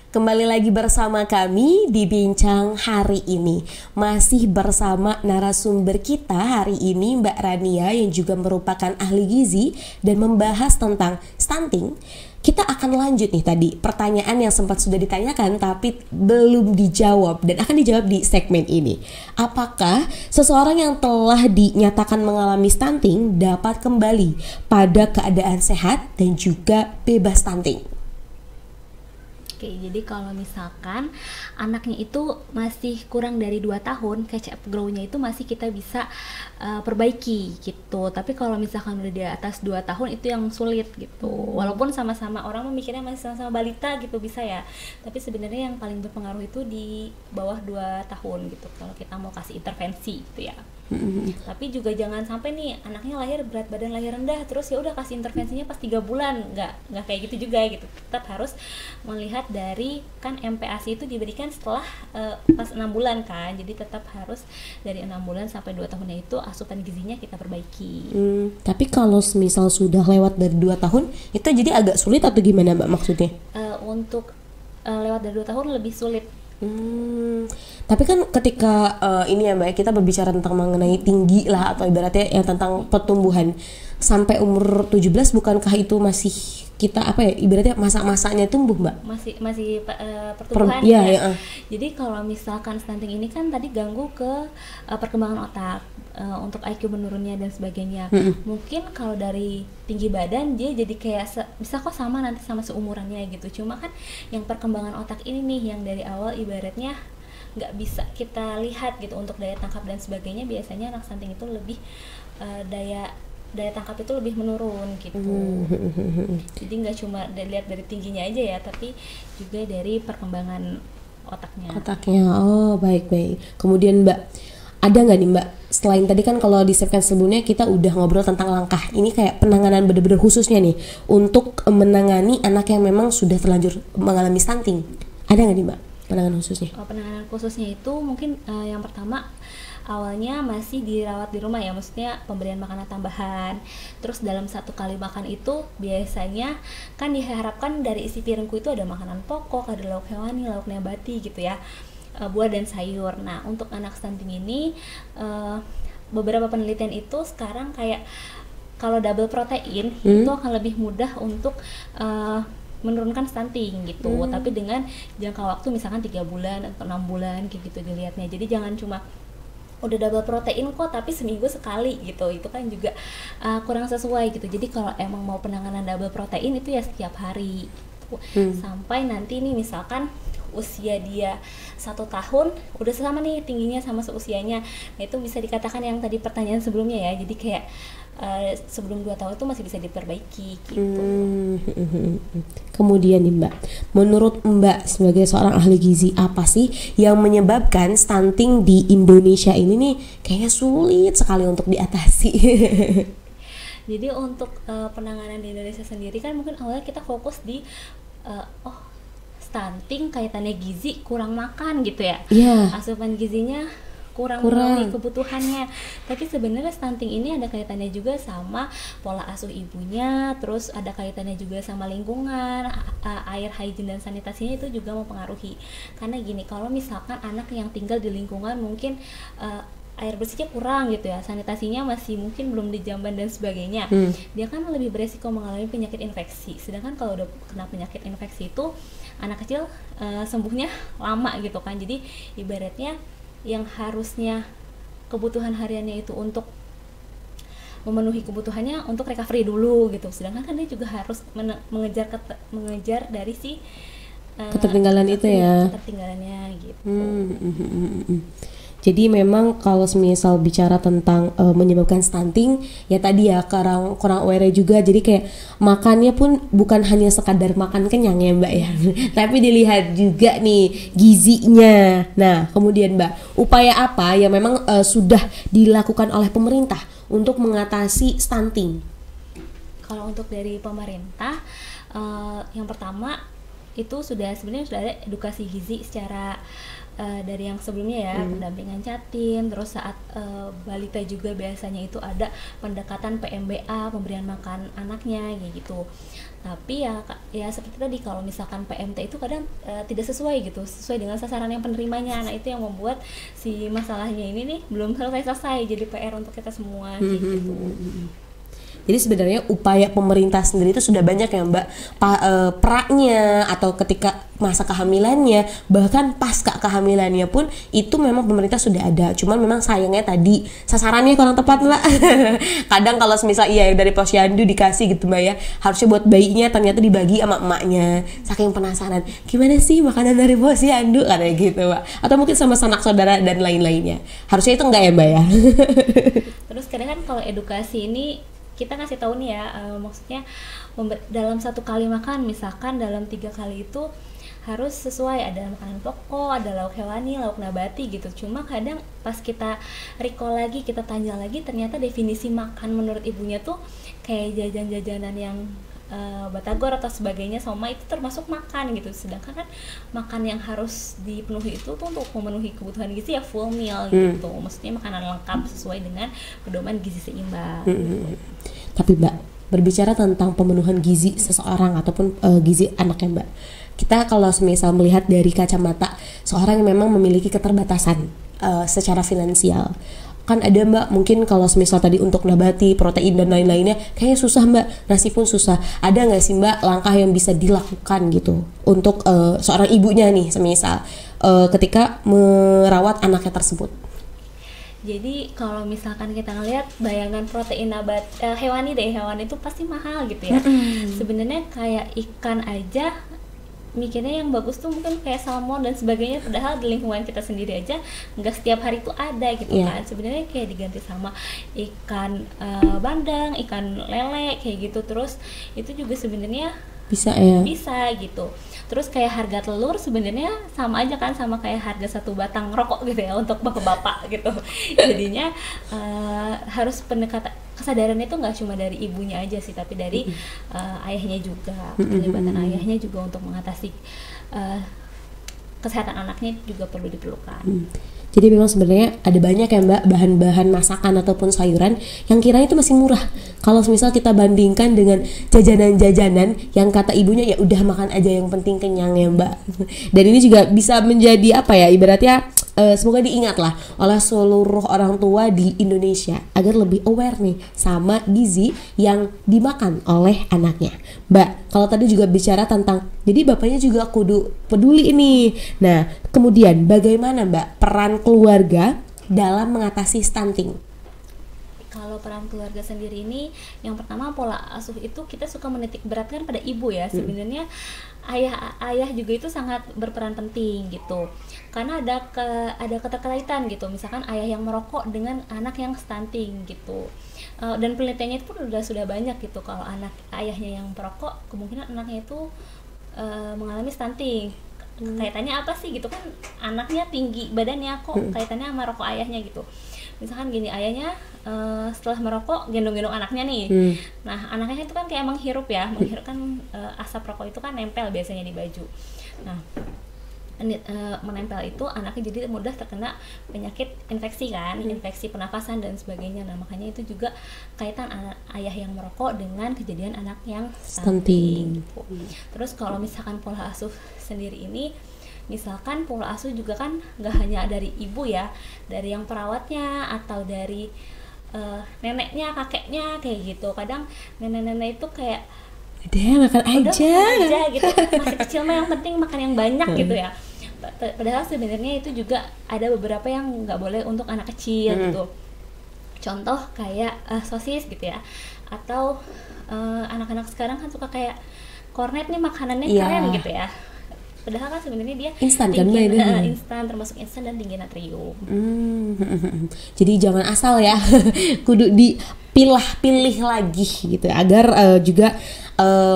Kembali lagi bersama kami di Bincang hari ini. Masih bersama narasumber kita hari ini, Mbak Rania, yang juga merupakan ahli gizi dan membahas tentang stunting. Kita akan lanjut nih tadi pertanyaan yang sempat sudah ditanyakan tapi belum dijawab dan akan dijawab di segmen ini. Apakah seseorang yang telah dinyatakan mengalami stunting dapat kembali pada keadaan sehat dan juga bebas stunting? Oke, jadi kalau misalkan anaknya itu masih kurang dari 2 tahun, catch-up grow-nya itu masih kita bisa perbaiki gitu. Tapi kalau misalkan udah di atas 2 tahun itu yang sulit gitu. Walaupun sama-sama orang memikirnya masih sama-sama balita gitu bisa ya. Tapi sebenarnya yang paling berpengaruh itu di bawah 2 tahun gitu kalau kita mau kasih intervensi gitu ya. Tapi juga jangan sampai nih anaknya lahir berat badan lahir rendah terus ya udah kasih intervensinya pas 3 bulan, nggak kayak gitu juga gitu. Tetap harus melihat dari kan MPASI itu diberikan setelah pas 6 bulan kan, jadi tetap harus dari 6 bulan sampai 2 tahunnya itu asupan gizinya kita perbaiki. Tapi kalau misal sudah lewat dari 2 tahun itu jadi agak sulit atau gimana Mbak maksudnya? Untuk lewat dari 2 tahun lebih sulit. Tapi kan ketika ini ya Mbak, kita berbicara tentang mengenai tinggi lah atau ibaratnya yang tentang pertumbuhan sampai umur 17, bukankah itu masih kita apa ya ibaratnya masa-masanya tumbuh Mbak? Masih pertumbuhan ya. Jadi kalau misalkan stunting ini kan tadi ganggu ke perkembangan otak, untuk IQ menurunnya dan sebagainya. Mungkin kalau dari tinggi badan dia jadi kayak bisa kok sama nanti sama seumurannya gitu. Cuma kan yang perkembangan otak ini nih yang dari awal ibaratnya nggak bisa kita lihat gitu, untuk daya tangkap dan sebagainya biasanya anak stunting itu lebih daya tangkap itu lebih menurun gitu. Jadi nggak cuma dilihat dari tingginya aja ya, tapi juga dari perkembangan otaknya. Oh baik. Kemudian Mbak, ada nggak nih Mbak, selain tadi kan kalau di segmen sebelumnya kita udah ngobrol tentang langkah, ini kayak penanganan bener-bener khususnya nih untuk menangani anak yang memang sudah terlanjur mengalami stunting, ada nggak nih Mbak penanganan khususnya? Penanganan khususnya itu mungkin yang pertama awalnya masih dirawat di rumah ya, maksudnya pemberian makanan tambahan. Terus dalam 1 kali makan itu biasanya kan diharapkan dari isi piringku itu ada makanan pokok, ada lauk hewani, lauk nabati gitu ya, buah dan sayur. Nah untuk anak stunting ini beberapa penelitian itu sekarang kayak kalau double protein itu akan lebih mudah untuk menurunkan stunting gitu. Tapi dengan jangka waktu misalkan 3 bulan atau 6 bulan kayak gitu dilihatnya. Jadi jangan cuma udah double protein kok tapi seminggu sekali gitu, itu kan juga kurang sesuai gitu. Jadi kalau emang mau penanganan double protein itu ya setiap hari gitu. Sampai nanti nih misalkan usia dia 1 tahun udah sama nih tingginya sama seusianya. Nah itu bisa dikatakan yang tadi pertanyaan sebelumnya ya, jadi kayak sebelum 2 tahun itu masih bisa diperbaiki gitu. Kemudian nih Mbak, menurut Mbak sebagai seorang ahli gizi, apa sih yang menyebabkan stunting di Indonesia ini nih kayaknya sulit sekali untuk diatasi? Jadi untuk penanganan di Indonesia sendiri kan mungkin awalnya kita fokus di stunting kaitannya gizi, kurang makan gitu ya. Asupan gizinya kurang memenuhi kebutuhannya. Tapi sebenarnya stunting ini ada kaitannya juga sama pola asuh ibunya, terus ada kaitannya juga sama lingkungan, air, hygiene dan sanitasinya itu juga mempengaruhi. Karena gini, kalau misalkan anak yang tinggal di lingkungan mungkin air bersihnya kurang gitu ya, sanitasinya masih mungkin belum dijamban dan sebagainya, dia kan lebih beresiko mengalami penyakit infeksi. Sedangkan kalau udah kena penyakit infeksi itu anak kecil sembuhnya lama gitu kan. Jadi ibaratnya yang harusnya kebutuhan hariannya itu untuk memenuhi kebutuhannya untuk recovery dulu gitu, sedangkan kan dia juga harus mengejar dari si ketertinggalan itu ya, ketertinggalannya gitu. Jadi memang kalau semisal bicara tentang menyebabkan stunting, ya tadi ya kurang aware juga. Jadi kayak makannya pun bukan hanya sekadar makan kenyang ya Mbak ya, tapi dilihat juga nih gizinya. Nah kemudian Mbak, upaya apa yang memang sudah dilakukan oleh pemerintah untuk mengatasi stunting? Kalau untuk dari pemerintah, yang pertama itu sebenarnya sudah ada edukasi gizi secara dari yang sebelumnya ya, pendampingan jatim, terus saat balita juga biasanya itu ada pendekatan PMBA, pemberian makan anaknya kayak gitu. Tapi ya seperti tadi, kalau misalkan PMT itu kadang tidak sesuai gitu, sesuai dengan sasaran yang penerimanya. Nah, itu yang membuat si masalahnya ini nih belum selesai, jadi PR untuk kita semua kayak gitu. Jadi sebenarnya upaya pemerintah sendiri itu sudah banyak ya Mbak, praknya atau ketika masa kehamilannya, bahkan pasca kehamilannya pun itu memang pemerintah sudah ada. Cuman memang sayangnya tadi sasarannya kurang tepat Mbak. Kadang kalau misal dari posyandu dikasih gitu Mbak ya, harusnya buat bayinya ternyata dibagi sama emaknya. Saking penasaran, gimana sih makanan dari posyandu katanya gitu Mbak. Atau mungkin sama sanak saudara dan lain-lainnya. Harusnya itu enggak ya Mbak ya. Terus kadang kan kalau edukasi ini kita ngasih tahu nih ya, maksudnya dalam satu kali makan, misalkan dalam 3 kali itu harus sesuai, ada makanan pokok, ada lauk hewani, lauk nabati gitu. Cuma kadang pas kita recall lagi, kita tanya lagi, ternyata definisi makan menurut ibunya tuh kayak jajan-jajanan yang batagor atau sebagainya, soma itu termasuk makan gitu. Sedangkan kan makan yang harus dipenuhi itu tuh untuk memenuhi kebutuhan gizi ya full meal gitu. Maksudnya makanan lengkap sesuai dengan pedoman gizi seimbang. Tapi Mbak, berbicara tentang pemenuhan gizi seseorang ataupun gizi anaknya Mbak, kita kalau semisal melihat dari kacamata seorang yang memang memiliki keterbatasan secara finansial, kan ada Mbak, mungkin kalau semisal tadi untuk nabati, protein dan lain-lainnya kayaknya susah Mbak, nasi pun susah. Ada nggak sih Mbak langkah yang bisa dilakukan gitu untuk seorang ibunya nih semisal ketika merawat anaknya tersebut? Jadi kalau misalkan kita ngelihat bayangan protein hewani itu pasti mahal gitu ya. Sebenarnya kayak ikan aja mikirnya yang bagus tuh mungkin kayak salmon dan sebagainya, padahal di lingkungan kita sendiri aja nggak setiap hari itu ada gitu kan. Sebenarnya kayak diganti sama ikan bandeng, ikan lele kayak gitu. Terus itu juga sebenarnya bisa gitu. Terus kayak harga telur sebenarnya sama aja kan, sama kayak harga 1 batang rokok gitu ya untuk bapak-bapak gitu. Jadinya harus pendekatan, kesadarannya itu nggak cuma dari ibunya aja sih, tapi dari ayahnya juga. Keterlibatan ayahnya juga untuk mengatasi kesehatan anaknya juga perlu diperlukan. Jadi memang sebenarnya ada banyak ya Mbak bahan-bahan masakan ataupun sayuran yang kiranya itu masih murah. Kalau misal kita bandingkan dengan jajanan-jajanan yang kata ibunya ya udah makan aja yang penting kenyang ya Mbak. Dan ini juga bisa menjadi apa ya, ibaratnya semoga diingat lah oleh seluruh orang tua di Indonesia agar lebih aware nih sama gizi yang dimakan oleh anaknya. Mbak, kalau tadi juga bicara tentang jadi bapaknya juga kudu peduli ini. Nah, kemudian bagaimana Mbak peran keluarga dalam mengatasi stunting? Kalau peran keluarga sendiri ini, yang pertama pola asuh itu kita suka menitik beratkan pada ibu ya. Sebenarnya ayah juga itu sangat berperan penting gitu. Karena ada keterkaitan gitu. Misalkan ayah yang merokok dengan anak yang stunting gitu. Dan penelitiannya itu pun sudah banyak gitu. Kalau ayahnya yang perokok, kemungkinan anaknya itu mengalami stunting. Kaitannya apa sih gitu kan, anaknya tinggi badannya kok kaitannya sama rokok ayahnya gitu. Misalkan gini, ayahnya setelah merokok gendong-gendong anaknya nih. Nah, anaknya itu kan kayak menghirup kan asap rokok itu kan nempel biasanya di baju. Nah, menempel itu anaknya jadi mudah terkena penyakit infeksi kan, infeksi pernafasan dan sebagainya. Nah, makanya itu juga kaitan ayah yang merokok dengan kejadian anak yang stunting. Terus kalau misalkan pola asuh sendiri ini, misalkan pola asuh juga kan nggak hanya dari ibu ya, dari yang perawatnya atau dari neneknya, kakeknya kayak gitu. Kadang nenek-nenek itu kayak udah makan aja gitu, masih kecil mah yang penting makan yang banyak gitu ya. Padahal sebenarnya itu juga ada beberapa yang nggak boleh untuk anak kecil gitu. Contoh kayak sosis gitu ya, atau anak-anak sekarang kan suka kayak kornet nih makanannya keren gitu ya. Padahal kan sebenarnya dia instan kan, instan, termasuk instan dan tinggi natrium. Jadi jangan asal ya, kudu pilih lagi gitu agar juga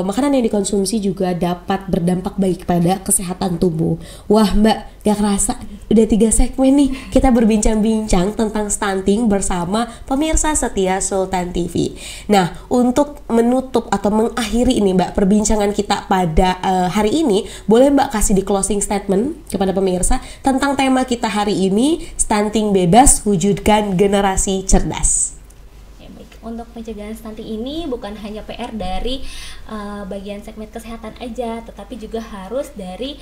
makanan yang dikonsumsi juga dapat berdampak baik pada kesehatan tubuh. Wah Mbak, gak kerasa udah 3 segmen nih kita berbincang-bincang tentang stunting bersama pemirsa setia Sultan TV. Nah, untuk menutup atau mengakhiri ini Mbak perbincangan kita pada hari ini, boleh Mbak kasih di closing statement kepada pemirsa tentang tema kita hari ini, stunting bebas, wujudkan generasi cerdas. Untuk pencegahan stunting ini bukan hanya PR dari bagian segmen kesehatan aja, tetapi juga harus dari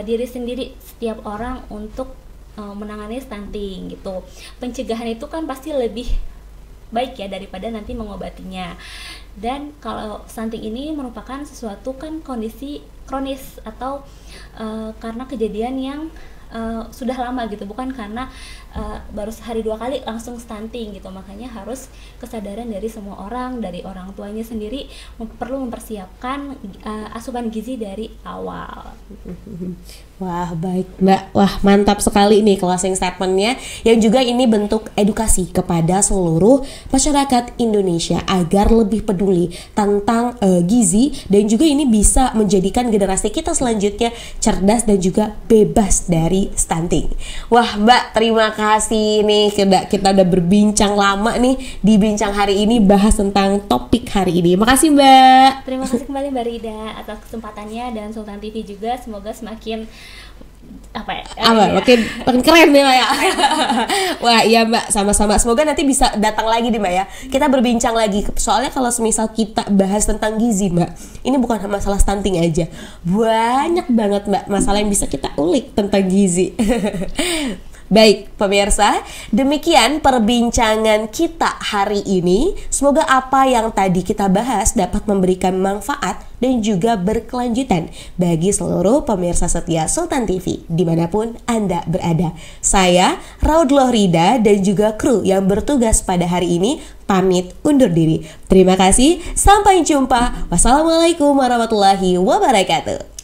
diri sendiri setiap orang untuk menangani stunting gitu. Pencegahan itu kan pasti lebih baik ya daripada nanti mengobatinya. Dan kalau stunting ini merupakan sesuatu kan kondisi kronis atau karena kejadian yang sudah lama gitu, bukan karena baru sehari 2 kali langsung stunting gitu. Makanya harus kesadaran dari semua orang, dari orang tuanya sendiri perlu mempersiapkan asupan gizi dari awal. Wah baik Mbak, wah mantap sekali nih closing statementnya, yang juga ini bentuk edukasi kepada seluruh masyarakat Indonesia agar lebih peduli tentang gizi, dan juga ini bisa menjadikan generasi kita selanjutnya cerdas dan juga bebas dari stunting. Wah Mbak, terima kasih nih, kita udah berbincang lama nih di bincang hari ini bahas tentang topik hari ini. Makasih Mbak. Terima kasih kembali Mbak Rida atas kesempatannya, dan Sultan TV juga semoga semakin makin keren nih Mbak ya. Wah iya Mbak, sama-sama, semoga nanti bisa datang lagi deh Mbak ya, kita berbincang lagi. Soalnya kalau semisal kita bahas tentang gizi Mbak, ini bukan masalah stunting aja, banyak banget Mbak masalah yang bisa kita ulik tentang gizi. Baik pemirsa, demikian perbincangan kita hari ini. Semoga apa yang tadi kita bahas dapat memberikan manfaat dan juga berkelanjutan bagi seluruh pemirsa setia Sultan TV dimanapun Anda berada. Saya Raudloh Rida dan juga kru yang bertugas pada hari ini pamit undur diri. Terima kasih, sampai jumpa. Wassalamualaikum warahmatullahi wabarakatuh.